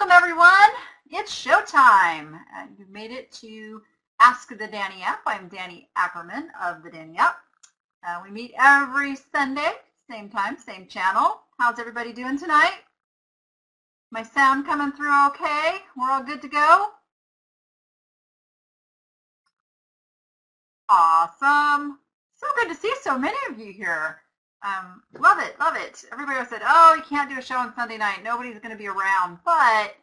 Welcome everyone. It's showtime. You've made it to Ask the Danny app. I'm Danny Ackerman of the Danny app. We meet every Sunday, same time, same channel. How's everybody doing tonight? My sound coming through okay? We're all good to go? Awesome. So good to see so many of you here. Love it, love it. Everybody said, oh, you can't do a show on Sunday night. Nobody's going to be around. But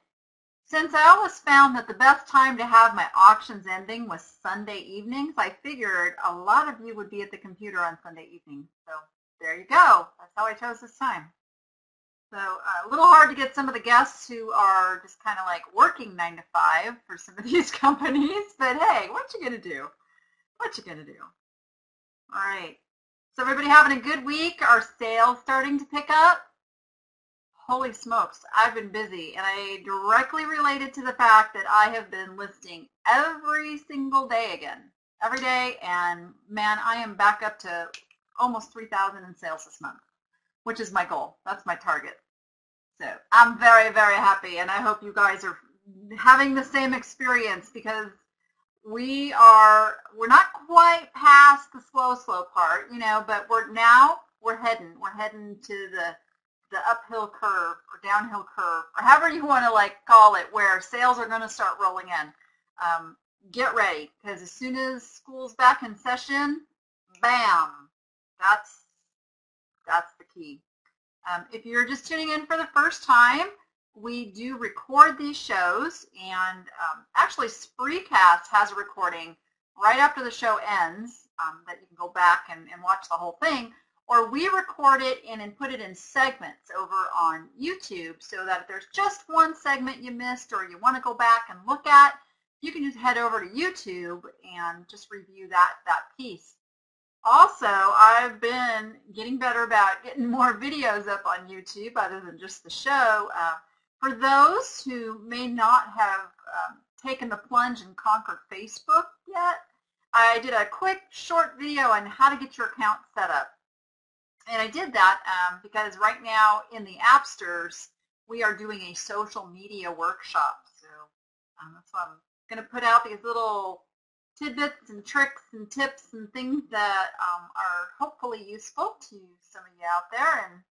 since I always found that the best time to have my auctions ending was Sunday evenings, I figured a lot of you would be at the computer on Sunday evening. So there you go. That's how I chose this time. So a little hard to get some of the guests who are just kind of like working 9 to 5 for some of these companies. But hey, what you going to do? What you going to do? All right. So everybody having a good week? Are sales starting to pick up? Holy smokes, I've been busy, and I directly related to the fact that I have been listing every single day again, every day, and man, I am back up to almost 3,000 in sales this month, which is my goal. That's my target. So I'm very, very happy, and I hope you guys are having the same experience because we're not quite past the slow part, you know, but we're heading to the uphill curve or downhill curve, or however you want to like call it, where sales are going to start rolling in. Get ready, because as soon as school's back in session, bam, that's the key. If you're just tuning in for the first time, we do record these shows, and actually Spreecast has a recording right after the show ends that you can go back and watch the whole thing. Or we record it and put it in segments over on YouTube so that if there's just one segment you missed or you want to go back and look at, you can just head over to YouTube and just review that piece. Also, I've been getting better about getting more videos up on YouTube other than just the show. For those who may not have taken the plunge and conquered Facebook yet, I did a quick short video on how to get your account set up. And I did that because right now in the app stores, we are doing a social media workshop. So that's why I'm going to put out these little tidbits and tricks and tips and things that are hopefully useful to some of you out there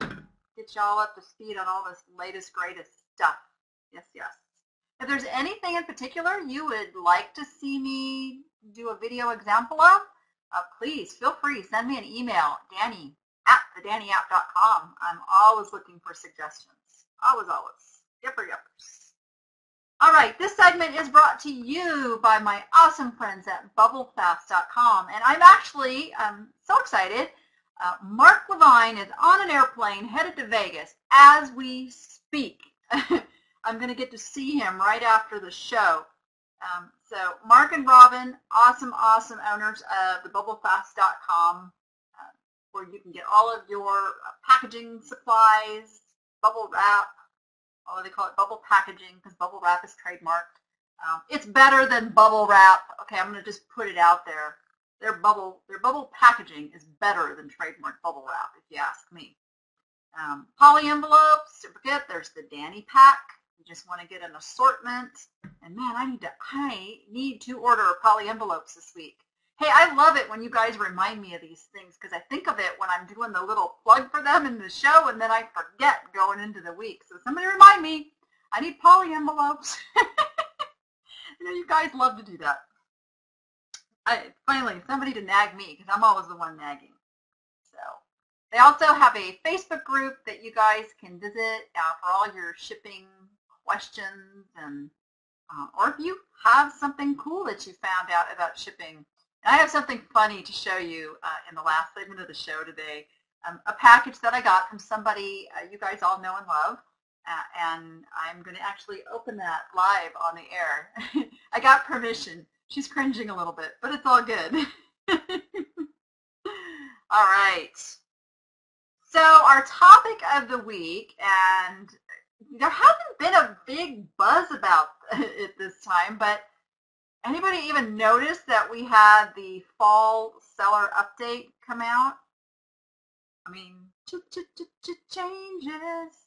and get y'all up to speed on all this latest, greatest stuff. Yes, yes. If there's anything in particular you would like to see me do a video example of, please feel free, send me an email, Danni@thedanniapp.com. I'm always looking for suggestions. Always, always. Yippers. All right, this segment is brought to you by my awesome friends at bubblefast.com. And I'm actually so excited. Mark Levine is on an airplane headed to Vegas as we speak. I'm going to get to see him right after the show. So Mark and Robin, awesome owners of the bubblefast.com, where you can get all of your packaging supplies, bubble wrap, although they call it bubble packaging because bubble wrap is trademarked. It's better than bubble wrap. Okay, I'm going to just put it out there. Their bubble packaging is better than trademark bubble wrap, if you ask me. Poly envelopes, don't forget there's the Danny pack. You just want to get an assortment, and man, I need to order poly envelopes this week. Hey, I love it when you guys remind me of these things because I think of it when I'm doing the little plug for them in the show, and then I forget going into the week. So somebody remind me, I need poly envelopes. You know, you guys love to do that. Finally, somebody to nag me because I'm always the one nagging. So they also have a Facebook group that you guys can visit for all your shipping questions, and or if you have something cool that you found out about shipping. And I have something funny to show you in the last segment of the show today. A package that I got from somebody you guys all know and love, and I'm going to actually open that live on the air. I got permission. She's cringing a little bit, but it's all good. All right. So our topic of the week, and there hasn't been a big buzz about it this time, but anybody even notice that we had the fall seller update come out? I mean, changes.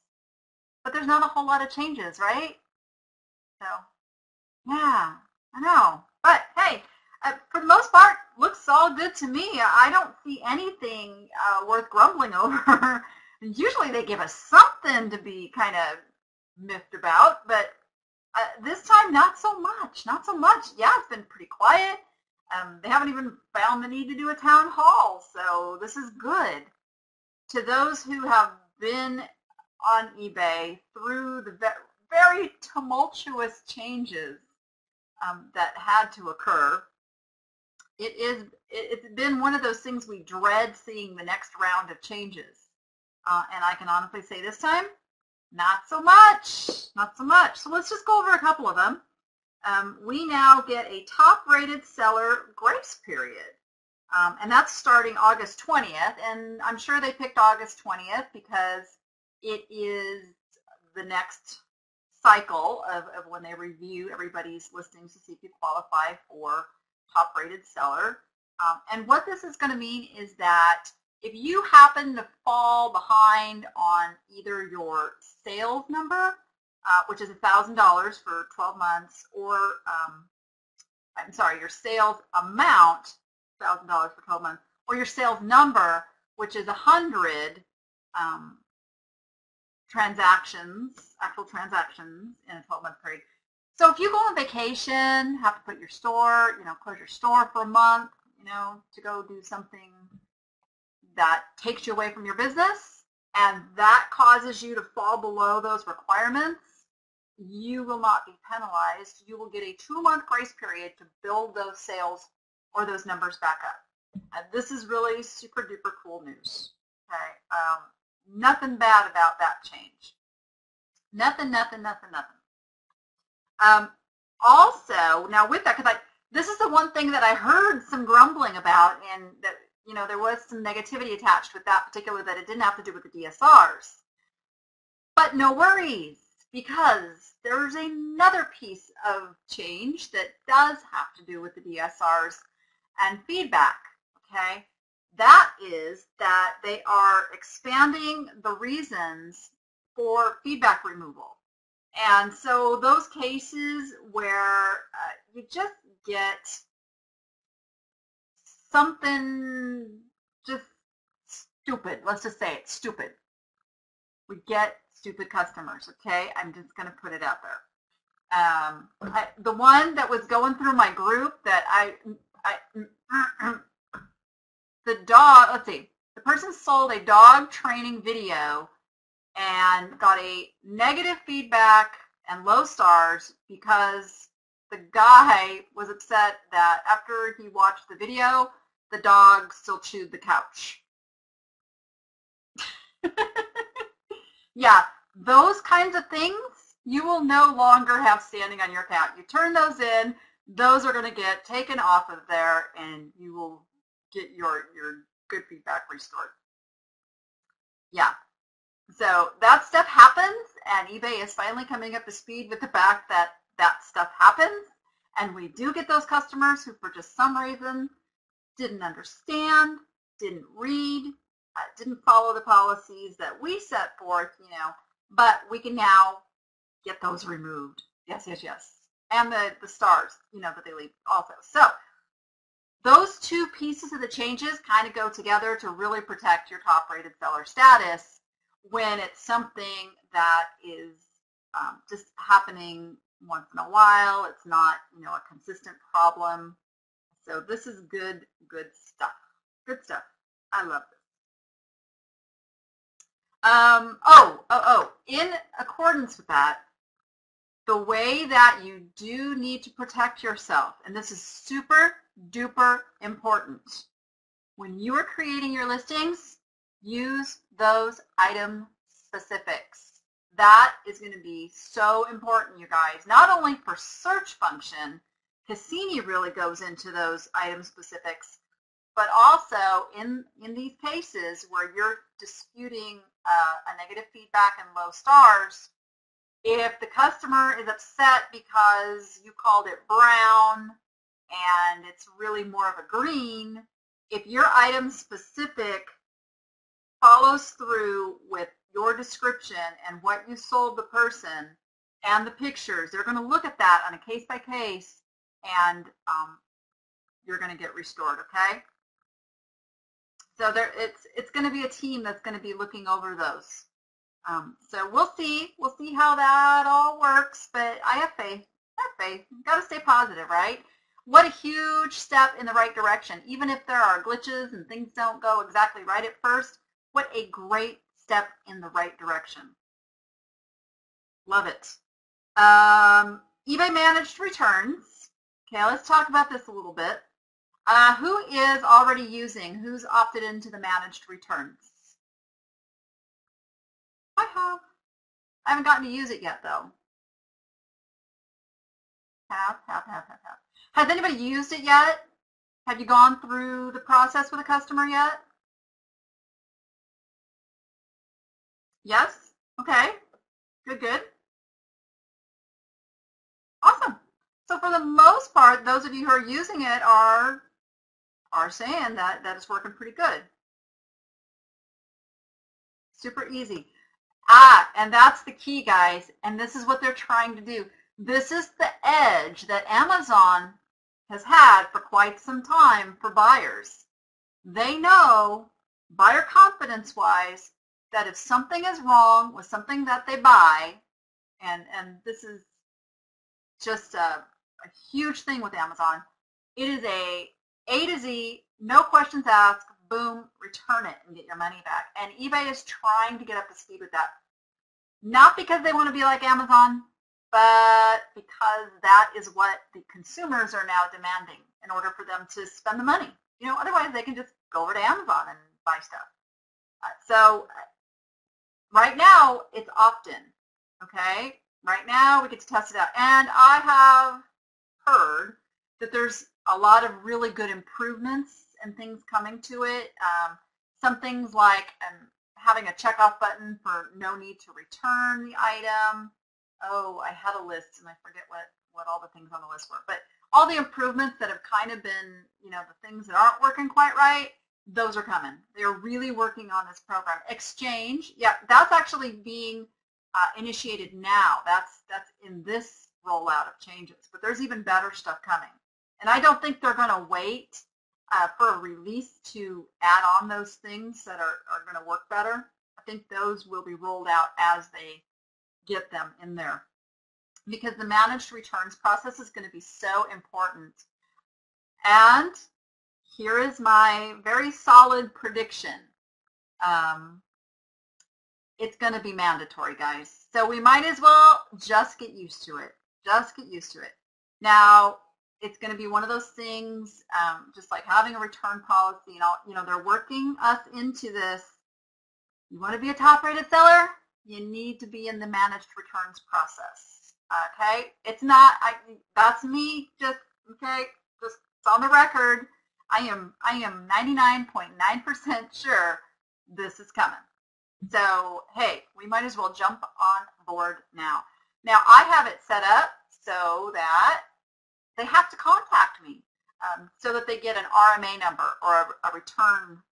but there's not a whole lot of changes, right? So, yeah, I know. But hey, for the most part, looks all good to me. I don't see anything worth grumbling over. Usually they give us something to be kind of miffed about, but this time not so much. Not so much. Yeah, it's been pretty quiet. They haven't even found the need to do a town hall, so this is good. To those who have been on eBay through the very tumultuous changes that had to occur, it's been one of those things we dread seeing the next round of changes. And I can honestly say this time, not so much, not so much. So let's just go over a couple of them. We now get a top-rated seller grace period. And that's starting August 20th. And I'm sure they picked August 20th because it is the next cycle of when they review everybody's listings to see if you qualify for top-rated seller. And what this is going to mean is that if you happen to fall behind on either your sales number, which is $1,000 for 12 months, or I'm sorry, your sales amount, $1,000 for 12 months, or your sales number, which is 100 transactions, actual transactions in a 12-month period. So if you go on vacation, have to put your store, close your store for a month, to go do something that takes you away from your business, and that causes you to fall below those requirements, you will not be penalized. You will get a 2-month grace period to build those sales or those numbers back up. And this is really super duper cool news. Okay, nothing bad about that change. Nothing. Also, now with that, because this is the one thing that I heard some grumbling about, and that there was some negativity attached with that particular, that it didn't have to do with the DSRs. But no worries, because there's another piece of change that does have to do with the DSRs and feedback, okay? That is that they are expanding the reasons for feedback removal. And so those cases where you just get something just stupid, let's just say it's stupid. We get stupid customers, okay? I'm just going to put it out there. The one that was going through my group that the dog, let's see, the person sold a dog training video and got a negative feedback and low stars because the guy was upset that after he watched the video, the dog still chewed the couch. Yeah, those kinds of things you will no longer have standing on your account. You turn those in, those are going to get taken off of there, and you will get your good feedback restored. Yeah, so that stuff happens, and eBay is finally coming up to speed with the fact that that stuff happens, and we do get those customers who, for just some reason, didn't understand, didn't read, didn't follow the policies that we set forth, but we can now get those removed. Yes. And the stars, that they leave also. So those two pieces of the changes kind of go together to really protect your top-rated seller status when it's something that is just happening once in a while. It's not, a consistent problem. So this is good stuff. Good stuff. I love this. In accordance with that, the way that you do need to protect yourself, and this is super duper important, when you are creating your listings, use those item specifics. That is going to be so important, you guys, not only for search function. Cassini really goes into those item specifics, but also in these cases where you're disputing a negative feedback and low stars, if the customer is upset because you called it brown and it's really more of a green, if your item specific follows through with your description and what you sold the person and the pictures. They're going to look at that on a case by case, and you're going to get restored, okay? So it's going to be a team that's going to be looking over those. So we'll see how that all works, but I have faith. You've got to stay positive, right? What a huge step in the right direction. Even if there are glitches and things don't go exactly right at first, what a great step in the right direction. Love it. eBay managed returns. Okay, let's talk about this a little bit. Who is already using, who's opted into the managed returns? I have. I haven't gotten to use it yet, though. Have. Has anybody used it yet? Have you gone through the process with a customer yet? Yes? Okay. Good. Awesome. So for the most part, those of you who are using it are saying that it's working pretty good. Super easy. And that's the key, guys. And this is what they're trying to do. This is the edge that Amazon has had for quite some time for buyers. They know, buyer confidence-wise, that if something is wrong with something that they buy, and this is just a huge thing with Amazon, it is A to Z, no questions asked, boom, return it and get your money back. And eBay is trying to get up to speed with that. Not because they want to be like Amazon, but because that is what the consumers are now demanding in order for them to spend the money. You know, otherwise they can just go over to Amazon and buy stuff. So right now it's opt-in, okay? Right now we get to test it out. And I have heard that there's a lot of really good improvements and things coming to it. Some things like having a checkoff button for no need to return the item. Oh, I had a list and I forget what all the things on the list were. But all the improvements that have kind of been, you know, the things that aren't working quite right, those are coming. They're really working on this program. Exchange, yeah, that's actually being initiated now. That's in this rollout of changes. But there's even better stuff coming. And I don't think they're going to wait for a release to add on those things that are going to work better. I think those will be rolled out as they get them in there, because the managed returns process is going to be so important. And here is my very solid prediction. It's going to be mandatory, guys. So we might as well just get used to it. Just get used to it. Now, it's going to be one of those things, just like having a return policy. You know, they're working us into this. You want to be a top-rated seller? You need to be in the managed returns process. Okay, it's not. That's me. Just okay. Just on the record. I am 99.9% sure this is coming. So hey, we might as well jump on board now. Now I have it set up so that they have to contact me so that they get an RMA number or a return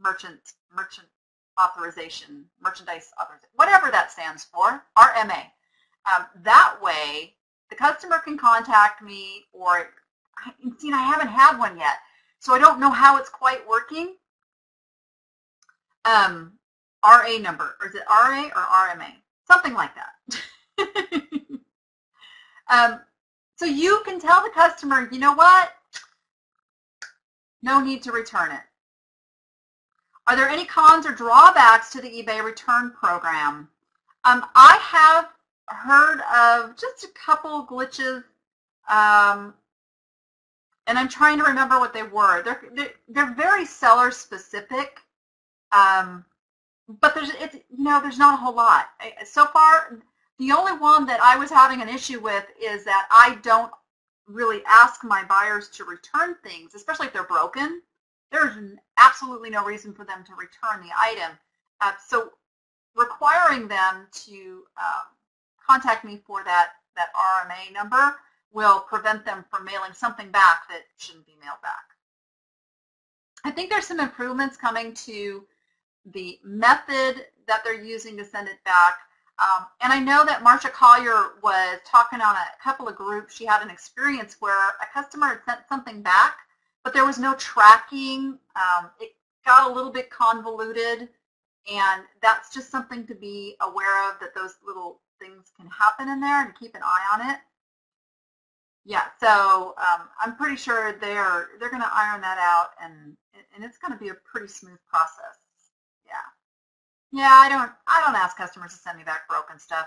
merchandise authorization, whatever that stands for, RMA. That way, the customer can contact me, or, see, I haven't had one yet, so I don't know how it's quite working. RA number, or is it RA or RMA? Something like that. So you can tell the customer, you know what? No need to return it. Are there any cons or drawbacks to the eBay return program? I have heard of just a couple glitches, and I'm trying to remember what they were. They're very seller specific, but there's not a whole lot. So far, the only one that I was having an issue with is that I don't really ask my buyers to return things, especially if they're broken. There's absolutely no reason for them to return the item. So requiring them to contact me for that RMA number will prevent them from mailing something back that shouldn't be mailed back. I think there's some improvements coming to the method that they're using to send it back. And I know that Marsha Collier was talking on a couple of groups. She had an experience where a customer had sent something back, but there was no tracking. It got a little bit convoluted, and that's just something to be aware of, that those little things can happen in there, and keep an eye on it. Yeah, so I'm pretty sure they're going to iron that out, and it's going to be a pretty smooth process. Yeah. Yeah, I don't ask customers to send me back broken stuff.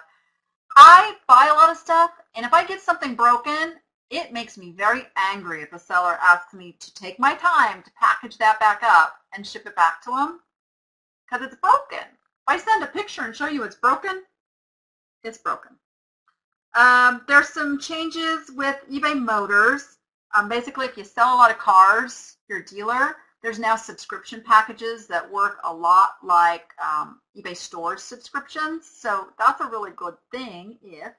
I buy a lot of stuff, and if I get something broken, it makes me very angry if a seller asks me to take my time to package that back up and ship it back to them, because it's broken. If I send a picture and show you it's broken, it's broken. There's some changes with eBay Motors. Basically, if you sell a lot of cars, you're a dealer, there's now subscription packages that work a lot like eBay Stores subscriptions. So that's a really good thing if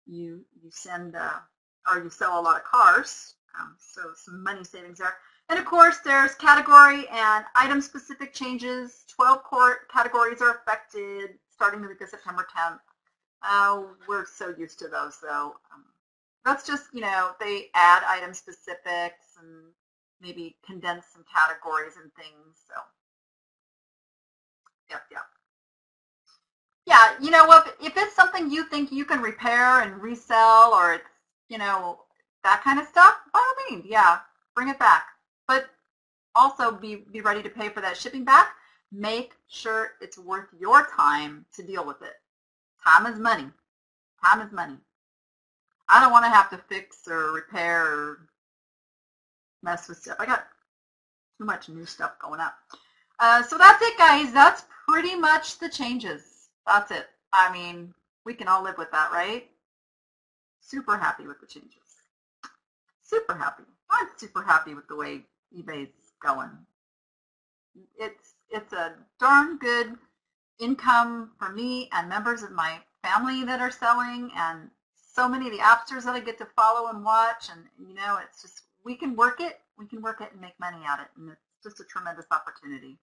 you send or you sell a lot of cars. So some money savings there. And of course, there's category and item specific changes. 12 core categories are affected starting the week of September 10th. We're so used to those, though. That's just, they add item specifics and maybe condense some categories and things. So, yep. Yeah, if it's something you think you can repair and resell, or it's, that kind of stuff, by all means, yeah, bring it back. But also be ready to pay for that shipping back. Make sure it's worth your time to deal with it. Time is money. Time is money. I don't want to have to fix or repair or mess with stuff. I got too much new stuff going up. So that's it, guys. That's pretty much the changes. That's it. I mean, we can all live with that, right? Super happy with the changes. Super happy. I'm super happy with the way eBay's going. It's a darn good income for me and members of my family that are selling, and so many of the appsters that I get to follow and watch, and it's just, we can work it and make money at it, and it's just a tremendous opportunity.